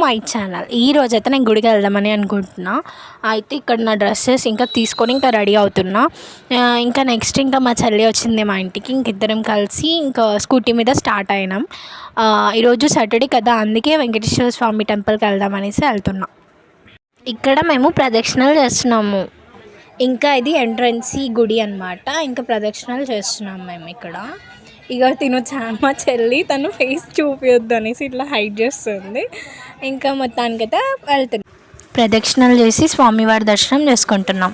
My channel. ఈరోజైతే నేను గుడికి వెళ్దామని అనుకుంటున్నా. అయితే ఇక్కడ నా డ్రెస్సెస్ ఇంకా తీసుకొని ఇంకా రెడీ అవుతున్నా. ఇంకా నెక్స్ట్ ఇంకా మా చెల్లి వచ్చింది మా ఇంటికి. ఇంక ఇద్దరం కలిసి ఇంకా స్కూటీ మీద స్టార్ట్ అయినాం. ఈరోజు సాటర్డే కదా, అందుకే వెంకటేశ్వర స్వామి టెంపుల్కి వెళ్దామనేసి వెళ్తున్నా. ఇక్కడ మేము ప్రదక్షిణలు చేస్తున్నాము. ఇంకా ఇది ఎంట్రన్స్ గుడి అనమాట. ఇంకా ప్రదక్షిణలు చేస్తున్నాం మేము ఇక్కడ. ఇక మా చెల్లి తను ఫేస్ చూపించొద్దు అనేసి ఇట్లా హైడ్ చేస్తుంది. ఇంకా మొత్తానికైతే వెళ్తున్నాం. ప్రదక్షిణలు చేసి స్వామివారి దర్శనం చేసుకుంటున్నాం.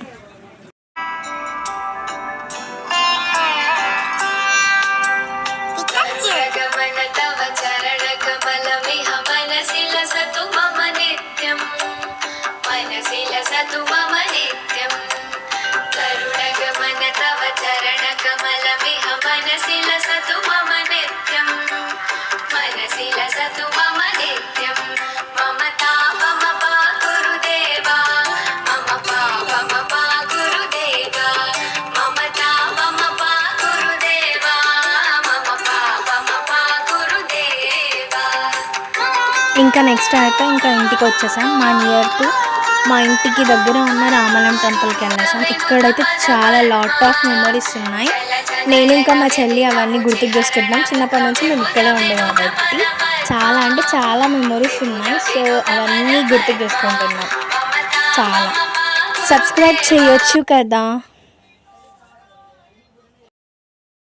ఇంకా నెక్స్ట్ అయితే ఇంకా ఇంటికి వచ్చేసాం. మా ఇంటికి దగ్గర ఉన్న రామలం టెంపుల్కి వెళ్ళేసాం. ఇక్కడైతే చాలా లాట్ ఆఫ్ మెమరీస్ ఉన్నాయి. నేను ఇంకా మా చెల్లి అవన్నీ గుర్తుకు చేసుకుంటున్నాం. చిన్నప్పటి నుంచి మేము ఇక్కడే ఉండే కాబట్టి చాలా అంటే చాలా మెమరీస్ ఉన్నాయి. సో అవన్నీ గుర్తుకు చేసుకుంటున్నాం. చాలా సబ్స్క్రైబ్ చేయొచ్చు కదా.